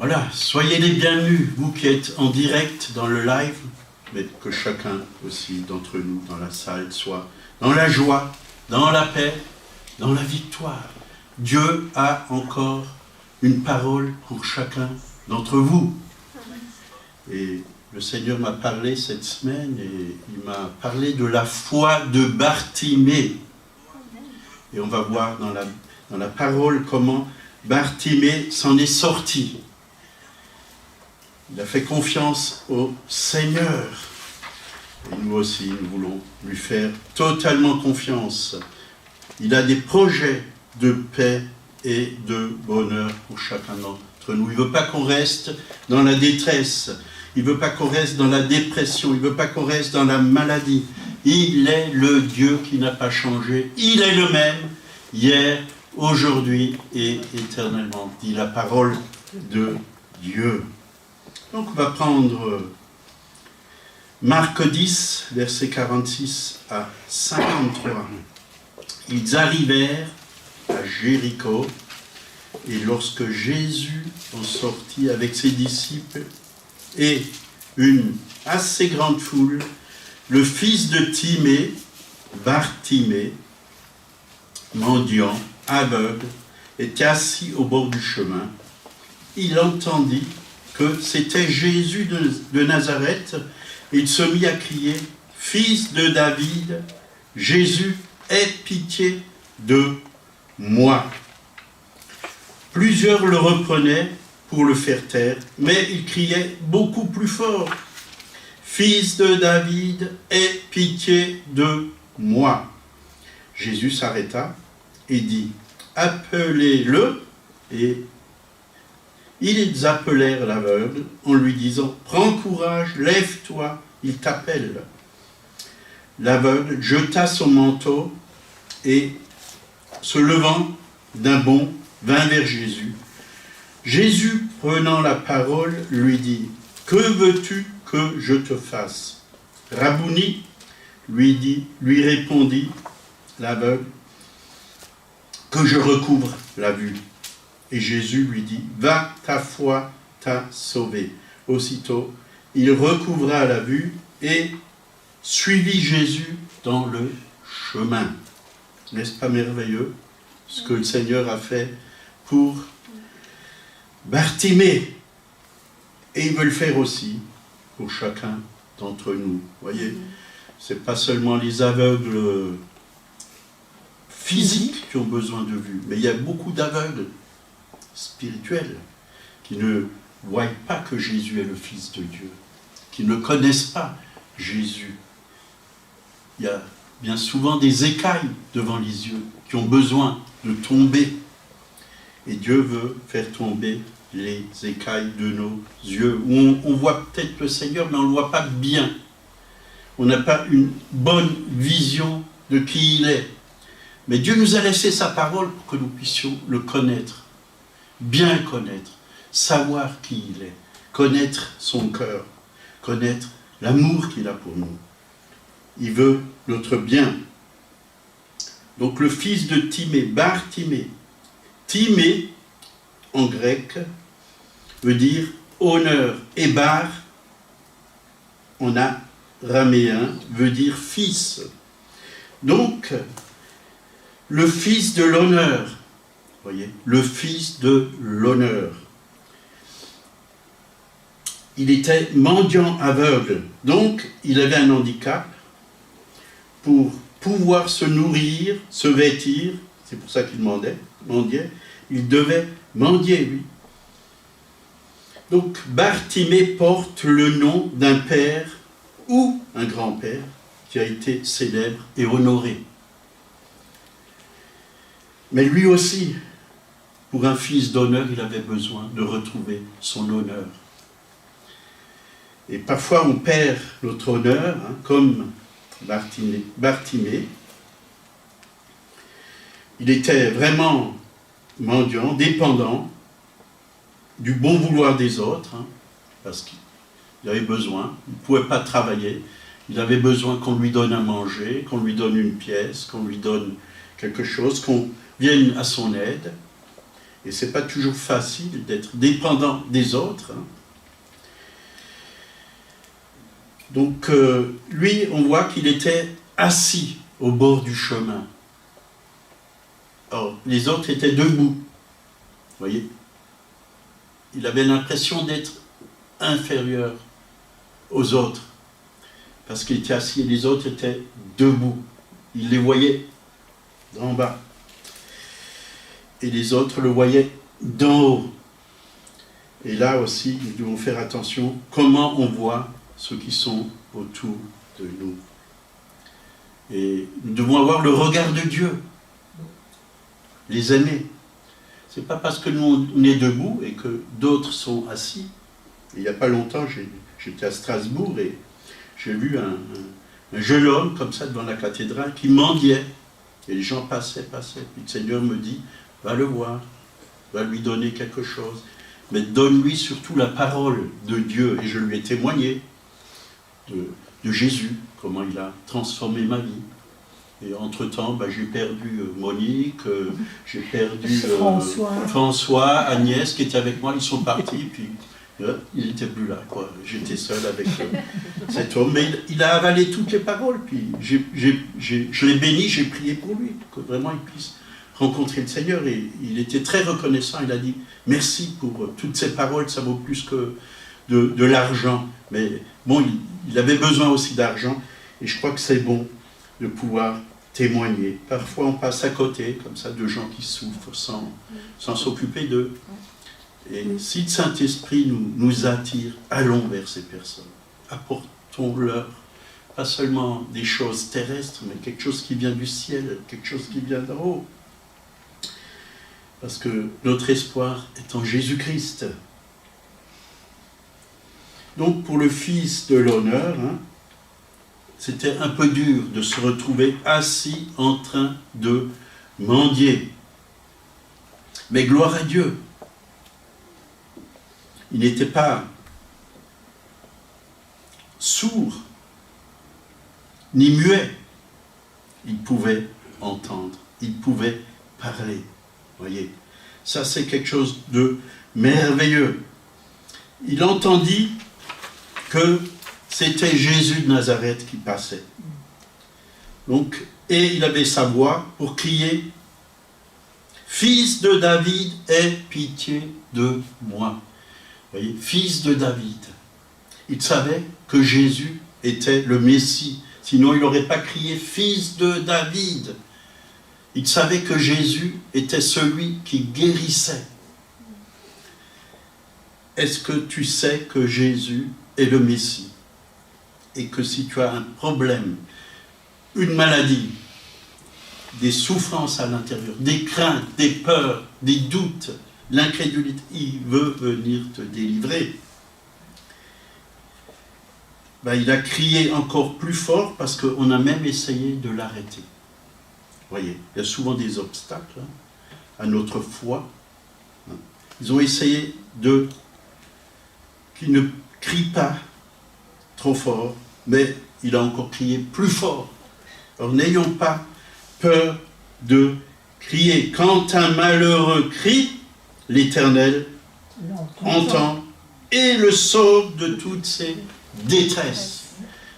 Voilà, soyez les bienvenus, vous qui êtes en direct dans le live, mais que chacun aussi d'entre nous dans la salle soit dans la joie, dans la paix, dans la victoire. Dieu a encore une parole pour chacun d'entre vous. Et le Seigneur m'a parlé cette semaine et il m'a parlé de la foi de Bartimée. Et on va voir dans la parole comment Bartimée s'en est sorti. Il a fait confiance au Seigneur. Et nous aussi, nous voulons lui faire totalement confiance. Il a des projets de paix et de bonheur pour chacun d'entre nous. Il ne veut pas qu'on reste dans la détresse. Il ne veut pas qu'on reste dans la dépression. Il ne veut pas qu'on reste dans la maladie. Il est le Dieu qui n'a pas changé. Il est le même hier, aujourd'hui et éternellement, dit la parole de Dieu. Donc on va prendre Marc 10, versets 46 à 53. Ils arrivèrent à Jéricho, et lorsque Jésus en sortit avec ses disciples et une assez grande foule, le fils de Timée, Bartimée, mendiant, aveugle, était assis au bord du chemin. Il entendit que c'était Jésus de Nazareth, et il se mit à crier « Fils de David, Jésus, aie pitié de moi !» Plusieurs le reprenaient pour le faire taire, mais il criait beaucoup plus fort « Fils de David, aie pitié de moi !» Jésus s'arrêta et dit « Appelez-le » et ils appelèrent l'aveugle en lui disant « Prends courage, lève-toi, il t'appelle. » L'aveugle jeta son manteau et, se levant d'un bond, vint vers Jésus. Jésus, prenant la parole, lui dit « Que veux-tu que je te fasse ?» Rabouni, lui répondit l'aveugle, « Que je recouvre la vue. » Et Jésus lui dit, « Va, ta foi t'a sauvé. » Aussitôt, il recouvra la vue et suivit Jésus dans le chemin. N'est-ce pas merveilleux ce que le Seigneur a fait pour Bartimée? Et il veut le faire aussi pour chacun d'entre nous. Vous voyez, ce n'est pas seulement les aveugles physiques qui ont besoin de vue, mais il y a beaucoup d'aveugles spirituels qui ne voient pas que Jésus est le Fils de Dieu, qui ne connaissent pas Jésus. Il y a bien souvent des écailles devant les yeux qui ont besoin de tomber. Et Dieu veut faire tomber les écailles de nos yeux. Où on voit peut-être le Seigneur, mais on ne le voit pas bien. On n'a pas une bonne vision de qui il est. Mais Dieu nous a laissé sa parole pour que nous puissions le connaître. Bien connaître, savoir qui il est, connaître son cœur, connaître l'amour qu'il a pour nous. Il veut notre bien. Donc le fils de Timée, Bartimée. Timée, en grec, veut dire honneur. Et bar, en araméen, veut dire fils. Donc, le fils de l'honneur. Voyez, le fils de l'honneur. Il était mendiant aveugle, donc il avait un handicap. Pour pouvoir se nourrir, se vêtir, c'est pour ça qu'il mendiait, il devait mendier, lui. Donc Bartimée porte le nom d'un père ou un grand-père qui a été célèbre et honoré. Mais lui aussi, pour un fils d'honneur, il avait besoin de retrouver son honneur. Et parfois on perd notre honneur, comme Bartimée. Il était vraiment mendiant, dépendant du bon vouloir des autres, parce qu'il avait besoin, il ne pouvait pas travailler, il avait besoin qu'on lui donne à manger, qu'on lui donne une pièce, qu'on lui donne quelque chose, qu'on vienne à son aide. Et ce n'est pas toujours facile d'être dépendant des autres. Hein. Donc, lui, on voit qu'il était assis au bord du chemin. Or, les autres étaient debout. Vous voyez? Il avait l'impression d'être inférieur aux autres. Parce qu'il était assis et les autres étaient debout. Il les voyait d'en bas. Et les autres le voyaient d'en haut. Et là aussi, nous devons faire attention comment on voit ceux qui sont autour de nous. Et nous devons avoir le regard de Dieu. Les aimer. Ce n'est pas parce que nous on est debout et que d'autres sont assis. Et il n'y a pas longtemps, j'étais à Strasbourg et j'ai vu un jeune homme comme ça devant la cathédrale qui mendiait. Et les gens passaient. Puis le Seigneur me dit, va le voir, va lui donner quelque chose. Mais donne-lui surtout la parole de Dieu. Et je lui ai témoigné de Jésus, comment il a transformé ma vie. Et entre-temps, j'ai perdu Monique, j'ai perdu François, Agnès qui étaient avec moi, ils sont partis, puis il n'était plus là, quoi. J'étais seul avec cet homme, mais il a avalé toutes les paroles, puis je l'ai béni, j'ai prié pour lui, que vraiment il puisse rencontrer le Seigneur, et il était très reconnaissant, il a dit « Merci pour toutes ces paroles, ça vaut plus que de l'argent ». Mais bon, il avait besoin aussi d'argent, et je crois que c'est bon de pouvoir témoigner. Parfois, on passe à côté, comme ça, de gens qui souffrent sans s'occuper d'eux. Et si le Saint-Esprit nous attire, allons vers ces personnes. Apportons-leur pas seulement des choses terrestres, mais quelque chose qui vient du ciel, quelque chose qui vient d'en haut. Parce que notre espoir est en Jésus-Christ. Donc, pour le Fils de l'honneur, c'était un peu dur de se retrouver assis en train de mendier. Mais gloire à Dieu. Il n'était pas sourd, ni muet. Il pouvait entendre, il pouvait parler. Voyez, ça c'est quelque chose de merveilleux. Il entendit que c'était Jésus de Nazareth qui passait. Donc, et il avait sa voix pour crier « Fils de David, aie pitié de moi ». Vous voyez, fils de David. Il savait que Jésus était le Messie. Sinon, il n'aurait pas crié « Fils de David ». Il savait que Jésus était celui qui guérissait. Est-ce que tu sais que Jésus est le Messie? Et que si tu as un problème, une maladie, des souffrances à l'intérieur, des craintes, des peurs, des doutes, l'incrédulité, il veut venir te délivrer. Il a crié encore plus fort parce qu'on a même essayé de l'arrêter. Voyez, il y a souvent des obstacles à notre foi. Ils ont essayé qu'il ne crie pas trop fort, mais il a encore crié plus fort. Alors n'ayons pas peur de crier. Quand un malheureux crie, l'Éternel entend et le sauve de toutes ses détresses.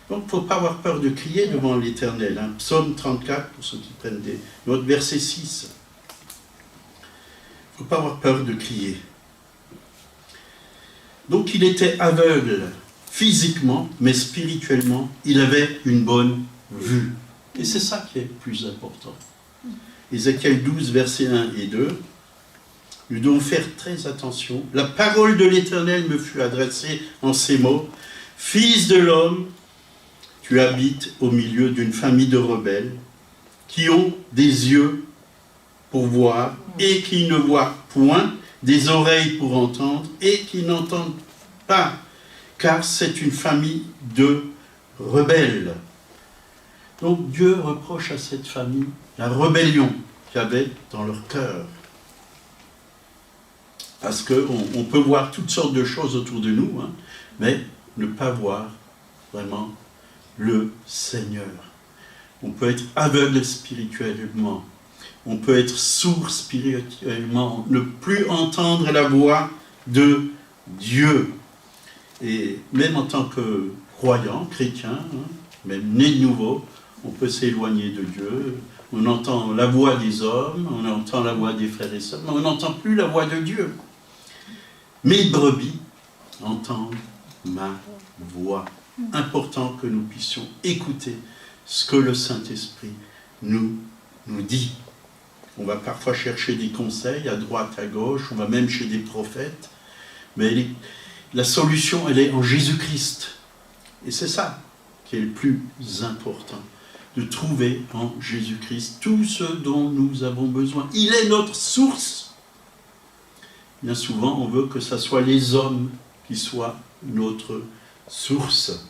Donc il ne faut pas avoir peur de crier devant l'Éternel. Psaume 34, pour ceux qui prennent des notes, verset 6. Il ne faut pas avoir peur de crier. Donc il était aveugle physiquement, mais spirituellement, il avait une bonne vue. Et c'est ça qui est le plus important. Ézéchiel 12, versets 1 et 2. Nous devons faire très attention. La parole de l'Éternel me fut adressée en ces mots. Fils de l'homme, tu habites au milieu d'une famille de rebelles qui ont des yeux pour voir et qui ne voient point, des oreilles pour entendre et qui n'entendent pas, car c'est une famille de rebelles. Donc Dieu reproche à cette famille la rébellion qu'il y avait dans leur cœur. Parce qu'on peut voir toutes sortes de choses autour de nous, mais ne pas voir vraiment le Seigneur. On peut être aveugle spirituellement. On peut être sourd spirituellement, ne plus entendre la voix de Dieu. Et même en tant que croyant, chrétien, même né de nouveau, on peut s'éloigner de Dieu. On entend la voix des hommes, on entend la voix des frères et sœurs, mais on n'entend plus la voix de Dieu. Mes brebis entendent ma voix. Important que nous puissions écouter ce que le Saint-Esprit nous dit. On va parfois chercher des conseils à droite, à gauche, on va même chez des prophètes, mais la solution, elle est en Jésus-Christ. Et c'est ça qui est le plus important, de trouver en Jésus-Christ tout ce dont nous avons besoin. Il est notre source. Bien souvent, on veut que ce soit les hommes qui soient notre source.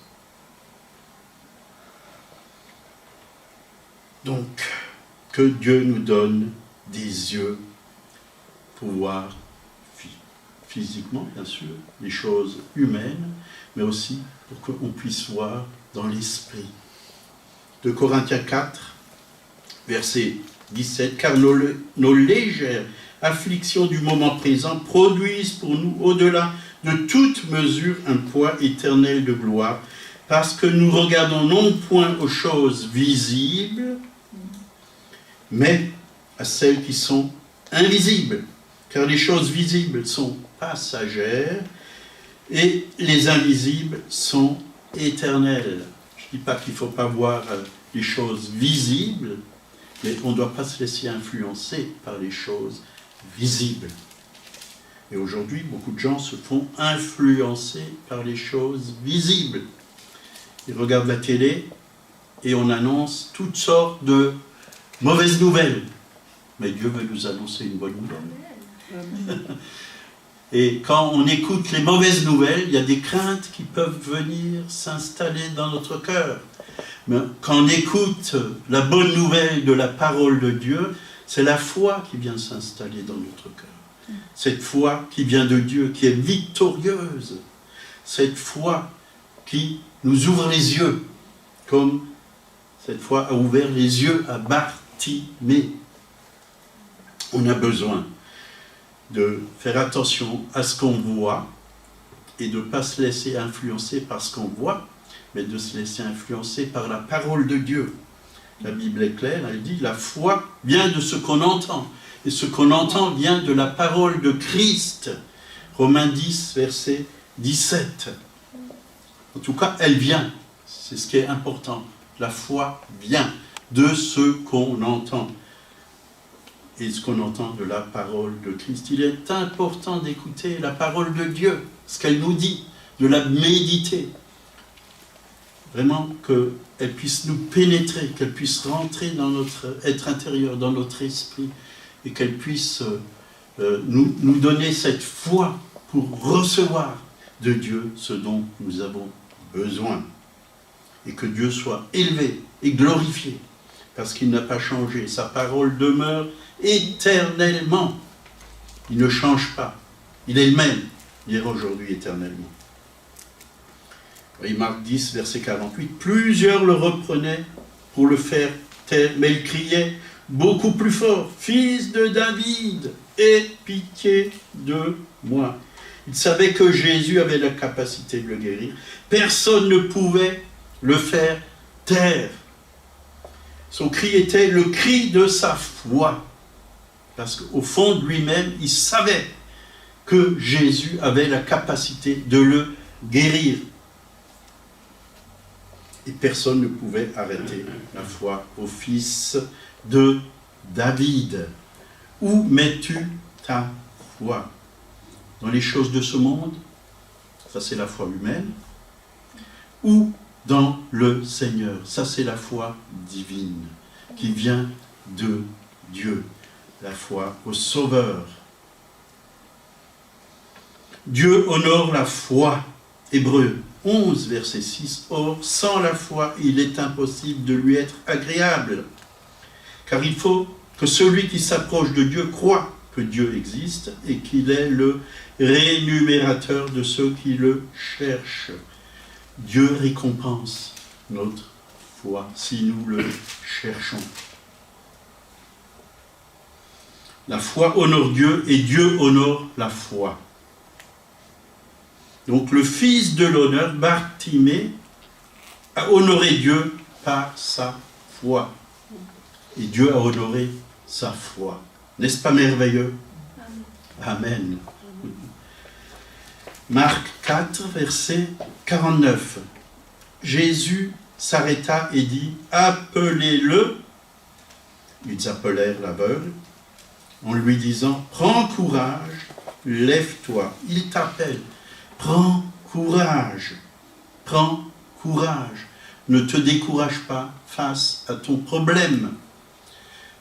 Donc, que Dieu nous donne des yeux pour voir physiquement, bien sûr, les choses humaines, mais aussi pour qu'on puisse voir dans l'esprit. De Corinthiens 4, verset 17, « Car nos légères afflictions du moment présent produisent pour nous, au-delà de toute mesure, un poids éternel de gloire, parce que nous regardons non point aux choses visibles, mais à celles qui sont invisibles. Car les choses visibles sont passagères et les invisibles sont éternelles. » Je ne dis pas qu'il ne faut pas voir les choses visibles, mais on ne doit pas se laisser influencer par les choses visibles. Et aujourd'hui, beaucoup de gens se font influencer par les choses visibles. Ils regardent la télé et on annonce toutes sortes de mauvaises nouvelles. Mais Dieu veut nous annoncer une bonne nouvelle. Et quand on écoute les mauvaises nouvelles, il y a des craintes qui peuvent venir s'installer dans notre cœur. Mais quand on écoute la bonne nouvelle de la parole de Dieu, c'est la foi qui vient s'installer dans notre cœur. Cette foi qui vient de Dieu, qui est victorieuse. Cette foi qui nous ouvre les yeux, comme cette foi a ouvert les yeux à Bartimée. On a besoin de faire attention à ce qu'on voit et de ne pas se laisser influencer par ce qu'on voit, mais de se laisser influencer par la parole de Dieu. La Bible est claire, elle dit, la foi vient de ce qu'on entend, et ce qu'on entend vient de la parole de Christ. Romains 10, verset 17. En tout cas, elle vient, c'est ce qui est important. La foi vient de ce qu'on entend. Et ce qu'on entend de la parole de Christ. Il est important d'écouter la parole de Dieu, ce qu'elle nous dit, de la méditer. Vraiment qu'elle puisse nous pénétrer, qu'elle puisse rentrer dans notre être intérieur, dans notre esprit, et qu'elle puisse nous donner cette foi pour recevoir de Dieu ce dont nous avons besoin. Et que Dieu soit élevé et glorifié, parce qu'il n'a pas changé. Sa parole demeure éternellement. Il ne change pas. Il est le même, hier, aujourd'hui, éternellement. Et Marc 10, verset 48, plusieurs le reprenaient pour le faire taire, mais il criait beaucoup plus fort, « Fils de David, aie pitié de moi !» Il savait que Jésus avait la capacité de le guérir. Personne ne pouvait le faire taire. Son cri était le cri de sa foi. Parce qu'au fond de lui-même, il savait que Jésus avait la capacité de le guérir. Et personne ne pouvait arrêter la foi au Fils de David. Où mets-tu ta foi? Dans les choses de ce monde? Ça, c'est la foi humaine. Ou dans le Seigneur? Ça, c'est la foi divine qui vient de Dieu. La foi au Sauveur. Dieu honore la foi. Hébreux 11, verset 6. Or, sans la foi, il est impossible de lui être agréable. Car il faut que celui qui s'approche de Dieu croit que Dieu existe et qu'il est le rémunérateur de ceux qui le cherchent. Dieu récompense notre foi si nous le cherchons. La foi honore Dieu et Dieu honore la foi. Donc le fils de l'honneur, Bartimée, a honoré Dieu par sa foi. Et Dieu a honoré sa foi. N'est-ce pas merveilleux? Amen. Marc 4, verset 49. Jésus s'arrêta et dit, appelez-le. Ils appelèrent l'aveugle en lui disant, prends courage, lève-toi. Il t'appelle. Prends courage. Prends courage. Ne te décourage pas face à ton problème,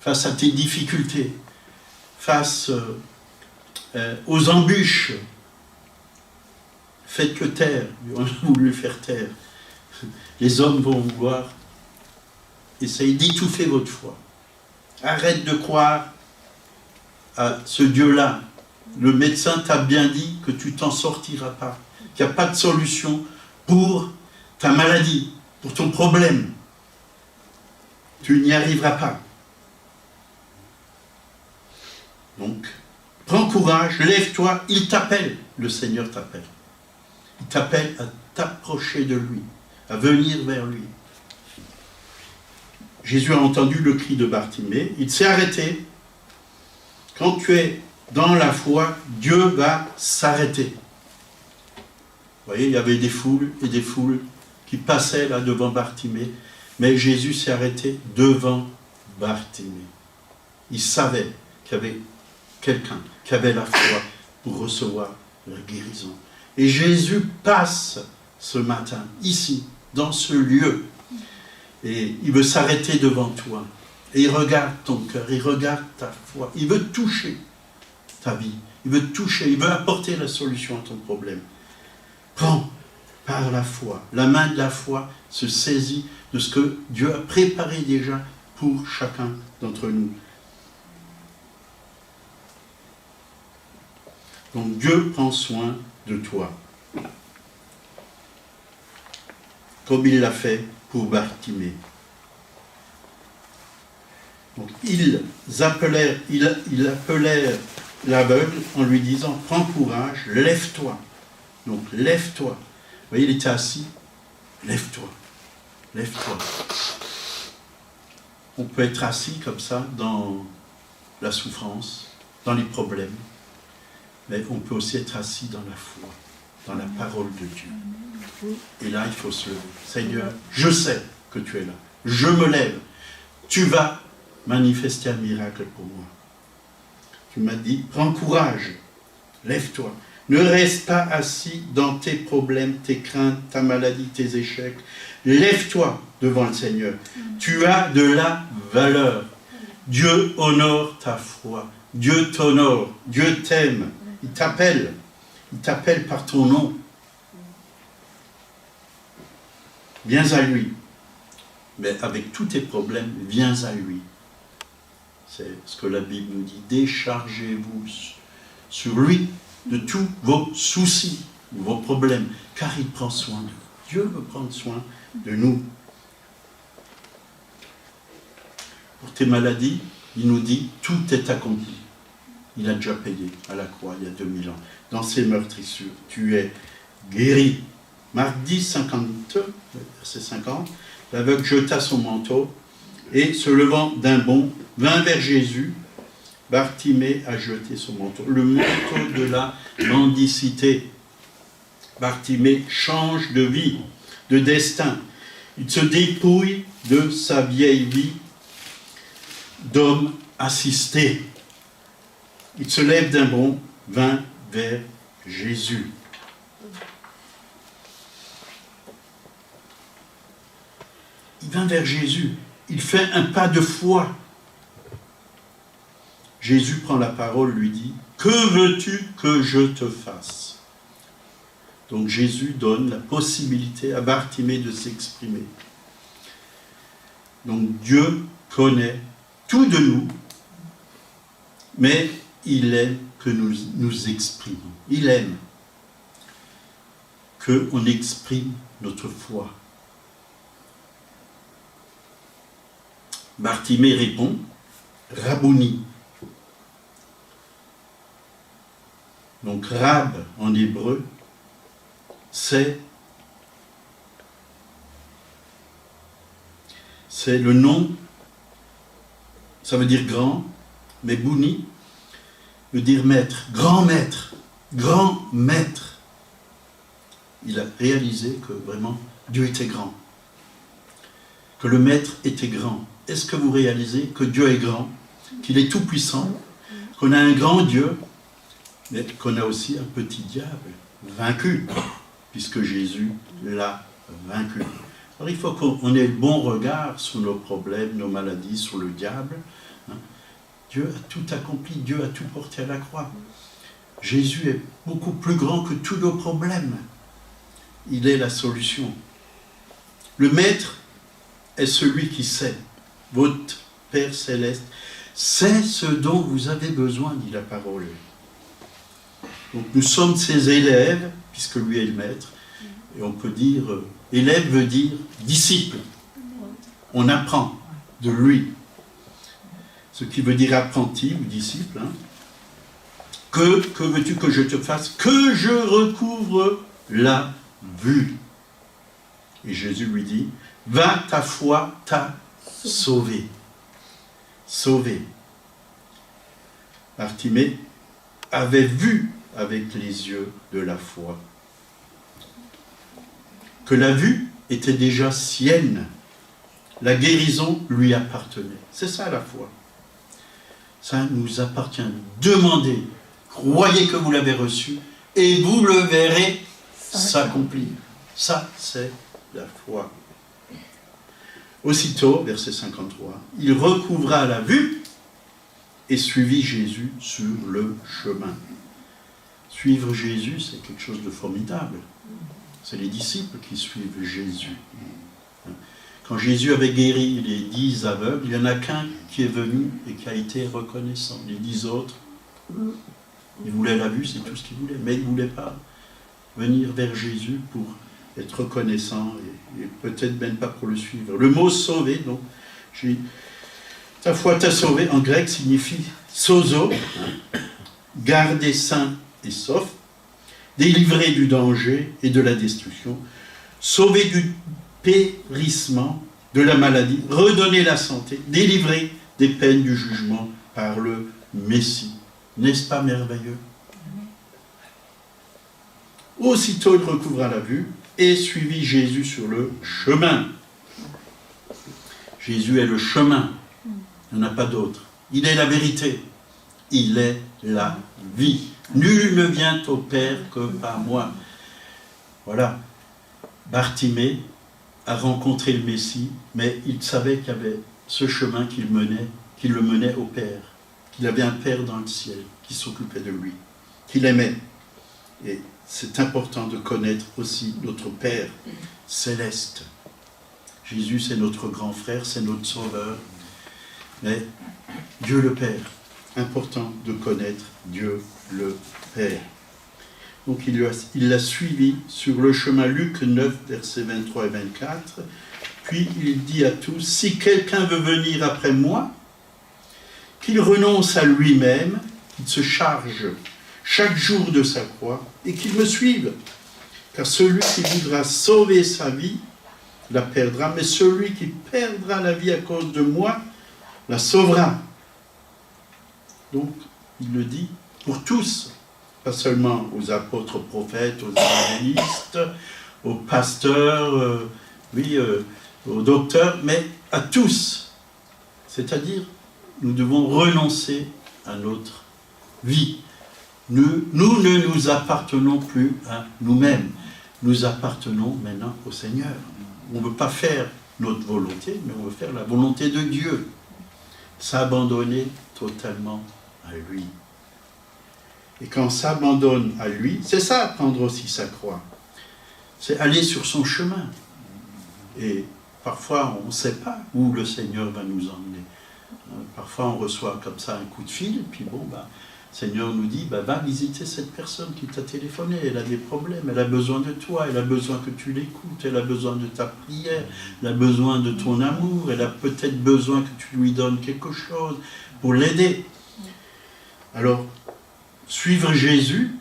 face à tes difficultés, face aux embûches. Faites-le taire. On a voulu le faire taire. Les hommes vont vouloir essayer d'étouffer votre foi. Arrête de croire à ce Dieu-là. Le médecin t'a bien dit que tu t'en sortiras pas, qu'il n'y a pas de solution pour ta maladie, pour ton problème. Tu n'y arriveras pas. Donc, prends courage, lève-toi, il t'appelle. Le Seigneur t'appelle. Il t'appelle à t'approcher de lui, à venir vers lui. Jésus a entendu le cri de Bartimée, il s'est arrêté. Quand tu es dans la foi, Dieu va s'arrêter. Vous voyez, il y avait des foules et des foules qui passaient là devant Bartimée, mais Jésus s'est arrêté devant Bartimée. Il savait qu'il y avait quelqu'un qui avait la foi pour recevoir la guérison. Et Jésus passe ce matin, ici, dans ce lieu, et il veut s'arrêter devant toi. Et il regarde ton cœur, il regarde ta foi. Il veut toucher ta vie. Il veut toucher, il veut apporter la solution à ton problème. Prends par la foi. La main de la foi se saisit de ce que Dieu a préparé déjà pour chacun d'entre nous. Donc Dieu prend soin de toi. Comme il l'a fait pour Bartimée. Donc, ils appelèrent l'aveugle en lui disant, prends courage, lève-toi. Donc, lève-toi. Vous voyez, il était assis. Lève-toi. Lève-toi. On peut être assis comme ça dans la souffrance, dans les problèmes. Mais on peut aussi être assis dans la foi, dans la parole de Dieu. Et là, il faut se lever. Seigneur, je sais que tu es là. Je me lève. Tu vas manifester un miracle pour moi. Tu m'as dit, prends courage, lève-toi. Ne reste pas assis dans tes problèmes, tes craintes, ta maladie, tes échecs. Lève-toi devant le Seigneur. Tu as de la valeur. Dieu honore ta foi. Dieu t'honore. Dieu t'aime. Il t'appelle. Il t'appelle par ton nom. Viens à lui. Mais avec tous tes problèmes, viens à lui. C'est ce que la Bible nous dit. Déchargez-vous sur lui de tous vos soucis, vos problèmes, car il prend soin de vous. Dieu veut prendre soin de nous. Pour tes maladies, il nous dit, tout est accompli. Il a déjà payé à la croix il y a 2000 ans. Dans ses meurtrissures, tu es guéri. Marc 10, 52, verset 50, l'aveugle jeta son manteau et se levant d'un bond, vint vers Jésus. Bartimée a jeté son manteau. Le manteau de la mendicité. Bartimée change de vie, de destin. Il se dépouille de sa vieille vie d'homme assisté. Il se lève d'un bond, vint vers Jésus. Il vint vers Jésus. Il fait un pas de foi. Jésus prend la parole, lui dit, « Que veux-tu que je te fasse ?» Donc Jésus donne la possibilité à Bartimée de s'exprimer. Donc Dieu connaît tout de nous, mais il aime que nous nous exprimons. Il aime qu'on exprime notre foi. Bartimée répond, « Rabouni ». Donc Rab en hébreu, c'est le nom, ça veut dire grand, mais Bouni veut dire maître, grand maître, grand maître. Il a réalisé que vraiment Dieu était grand, que le maître était grand. Est-ce que vous réalisez que Dieu est grand, qu'il est tout puissant, qu'on a un grand Dieu, mais qu'on a aussi un petit diable vaincu, puisque Jésus l'a vaincu. Alors il faut qu'on ait le bon regard sur nos problèmes, nos maladies, sur le diable. Dieu a tout accompli, Dieu a tout porté à la croix. Jésus est beaucoup plus grand que tous nos problèmes. Il est la solution. Le maître est celui qui sait. Votre Père céleste sait ce dont vous avez besoin, dit la parole. Donc nous sommes ses élèves, puisque lui est le maître, et on peut dire, élève veut dire disciple. On apprend de lui. Ce qui veut dire apprenti ou disciple. Que veux-tu que je te fasse? Que je recouvre la vue. Et Jésus lui dit, va, ta foi t'a sauvé. Sauvé. Bartimée avait vu avec les yeux de la foi que la vue était déjà sienne. La guérison lui appartenait. C'est ça la foi. Ça nous appartient. Demandez, croyez que vous l'avez reçu et vous le verrez s'accomplir. Ça, c'est la foi. Aussitôt, verset 53, il recouvra la vue et suivit Jésus sur le chemin. Suivre Jésus, c'est quelque chose de formidable. C'est les disciples qui suivent Jésus. Quand Jésus avait guéri les 10 aveugles, il n'y en a qu'un qui est venu et qui a été reconnaissant. Les 10 autres, ils voulaient la vue, c'est tout ce qu'ils voulaient, mais ils ne voulaient pas venir vers Jésus pour être reconnaissant et peut-être même pas pour le suivre. Le mot sauver, donc, ta foi t'a sauvé, en grec signifie sozo, garder sain et sauf, délivrer du danger et de la destruction, sauver du périssement, de la maladie, redonner la santé, délivrer des peines du jugement par le Messie. N'est-ce pas merveilleux? Aussitôt il recouvra la vue et suivit Jésus sur le chemin. Jésus est le chemin, il n'y en a pas d'autre. Il est la vérité, il est la vie. Nul ne vient au Père que par moi. Voilà, Bartimée a rencontré le Messie, mais il savait qu'il y avait ce chemin qui le menait au Père, qu'il avait un Père dans le ciel qui s'occupait de lui, qu'il aimait. Et c'est important de connaître aussi notre Père céleste. Jésus, c'est notre grand frère, c'est notre sauveur. Mais Dieu le Père, important de connaître Dieu le Père. Donc il l'a suivi sur le chemin, Luc 9, versets 23 et 24. Puis il dit à tous, si quelqu'un veut venir après moi, qu'il renonce à lui-même, qu'il se charge chaque jour de sa croix et qu'il me suive. Car celui qui voudra sauver sa vie la perdra, mais celui qui perdra la vie à cause de moi la sauvera. Donc, il le dit pour tous, pas seulement aux apôtres, aux prophètes, aux évangélistes, aux pasteurs, aux docteurs, mais à tous. C'est-à-dire, nous devons renoncer à notre vie. Nous ne nous appartenons plus à nous-mêmes. Nous appartenons maintenant au Seigneur. On ne veut pas faire notre volonté, mais on veut faire la volonté de Dieu. S'abandonner totalement à lui. Et quand on s'abandonne à lui, c'est ça, prendre aussi sa croix. C'est aller sur son chemin. Et parfois, on ne sait pas où le Seigneur va nous emmener. Parfois, on reçoit comme ça un coup de fil, et puis bon, le Seigneur nous dit, va visiter cette personne qui t'a téléphoné, elle a des problèmes, elle a besoin de toi, elle a besoin que tu l'écoutes, elle a besoin de ta prière, elle a besoin de ton amour, elle a peut-être besoin que tu lui donnes quelque chose pour l'aider. Alors, suivre Jésus,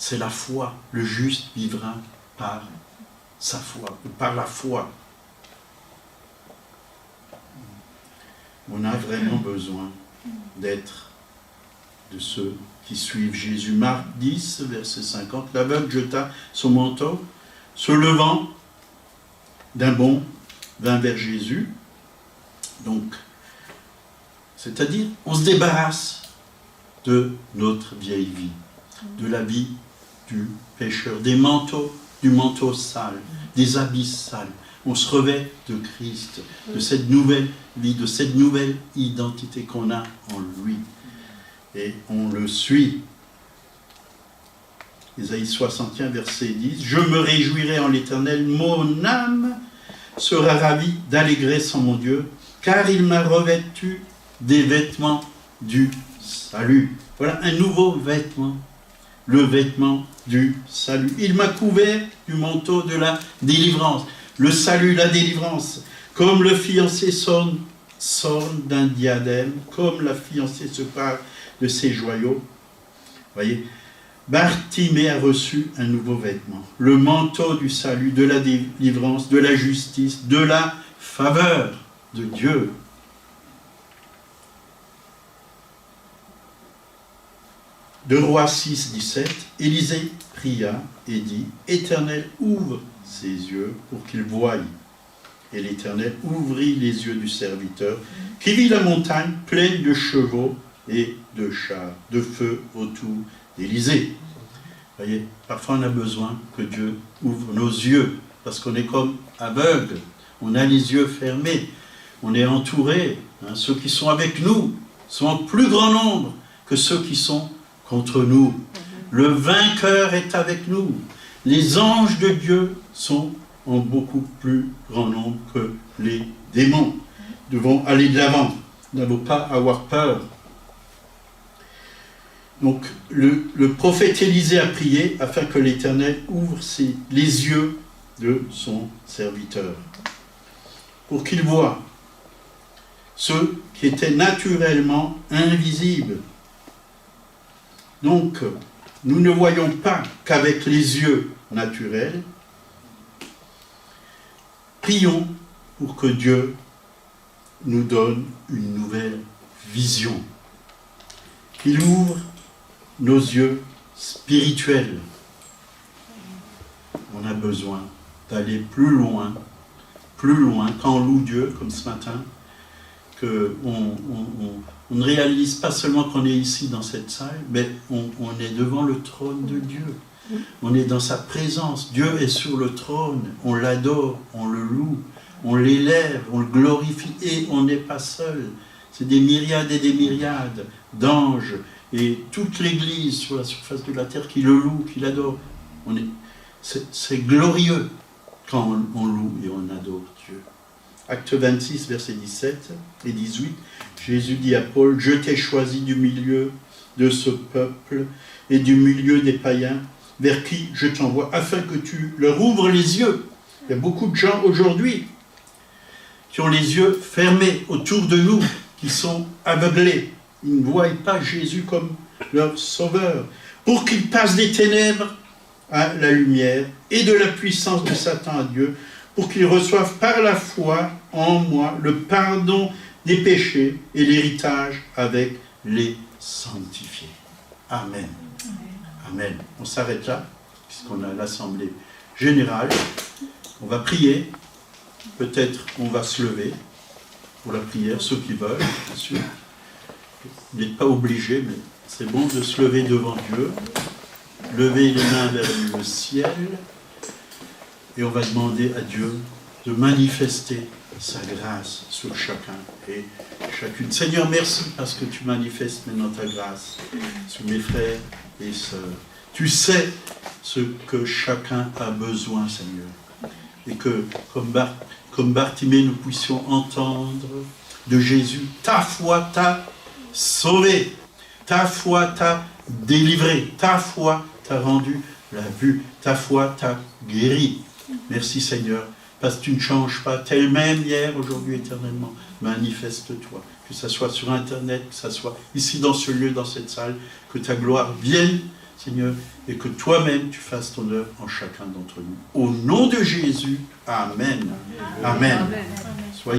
c'est la foi. Le juste vivra par sa foi, ou par la foi. On a vraiment besoin d'être de ceux qui suivent Jésus. Marc 10, verset 50, l'aveugle jeta son manteau, se levant d'un bond, vint vers Jésus. Donc, c'est-à-dire, on se débarrasse de notre vieille vie, de la vie du pécheur, des manteaux, du manteau sale, des habits sales. On se revêt de Christ, de cette nouvelle vie, de cette nouvelle identité qu'on a en lui. Et on le suit. Ésaïe 61, verset 10. « Je me réjouirai en l'Éternel, mon âme sera ravie d'allégresse en mon Dieu, car il m'a revêtu des vêtements du salut. » Voilà un nouveau vêtement, le vêtement du salut. Il m'a couvert du manteau de la délivrance. Le salut, la délivrance, comme le fiancé s'orne d'un diadème, comme la fiancée se pare de ses joyaux. Voyez, Bartimée a reçu un nouveau vêtement, le manteau du salut, de la délivrance, de la justice, de la faveur de Dieu. De Rois 6, 17, Élisée pria et dit, « Éternel, ouvre ses yeux pour qu'il voie. » Et l'Éternel ouvrit les yeux du serviteur, qui vit la montagne pleine de chevaux et de chars, de feu autour d'Élysée. Vous voyez, parfois on a besoin que Dieu ouvre nos yeux, parce qu'on est comme aveugle, on a les yeux fermés, on est entouré, ceux qui sont avec nous sont en plus grand nombre que ceux qui sont contre nous. Le vainqueur est avec nous. Les anges de Dieu sont en beaucoup plus grand nombre que les démons. Nous devons aller de l'avant. Nous n'avons pas à avoir peur. Donc, le prophète Élisée a prié afin que l'Éternel ouvre les yeux de son serviteur, pour qu'il voie ceux qui étaient naturellement invisibles. Donc, nous ne voyons pas qu'avec les yeux naturels. Prions pour que Dieu nous donne une nouvelle vision, qu'il ouvre nos yeux spirituels. On a besoin d'aller plus loin, quand on loue Dieu, comme ce matin, qu'on ne réalise pas seulement qu'on est ici dans cette salle, mais on est devant le trône de Dieu. On est dans sa présence. Dieu est sur le trône. On l'adore, on le loue, on l'élève, on le glorifie et on n'est pas seul. C'est des myriades et des myriades d'anges et toute l'Église sur la surface de la terre qui le loue, qui l'adore. C'est glorieux quand on loue et on adore Dieu. Acte 26, versets 17 et 18. Jésus dit à Paul, « Je t'ai choisi du milieu de ce peuple et du milieu des païens, vers qui je t'envoie, afin que tu leur ouvres les yeux. » Il y a beaucoup de gens aujourd'hui qui ont les yeux fermés autour de nous, qui sont aveuglés. Ils ne voient pas Jésus comme leur sauveur. Pour qu'ils passent des ténèbres à la lumière et de la puissance de Satan à Dieu, pour qu'ils reçoivent par la foi en moi le pardon des péchés et l'héritage avec les sanctifiés. Amen. Amen. On s'arrête là, puisqu'on a l'assemblée générale. On va prier. Peut-être on va se lever pour la prière, ceux qui veulent, bien sûr. Vous n'êtes pas obligés, mais c'est bon de se lever devant Dieu. Lever les mains vers le ciel. Et on va demander à Dieu de manifester sa grâce sur chacun et chacune. Seigneur, merci parce que tu manifestes maintenant ta grâce sur mes frères et sœurs. Tu sais ce que chacun a besoin, Seigneur. Et que, comme Bartimée, nous puissions entendre de Jésus, ta foi t'a sauvé, ta foi t'a délivré, ta foi t'a rendu la vue, ta foi t'a guéri. Merci Seigneur, parce que tu ne changes pas, tel même hier, aujourd'hui, éternellement. Manifeste-toi, que ça soit sur Internet, que ça soit ici dans ce lieu, dans cette salle, que ta gloire vienne Seigneur, et que toi-même tu fasses ton œuvre en chacun d'entre nous. Au nom de Jésus, Amen. Amen. Soyez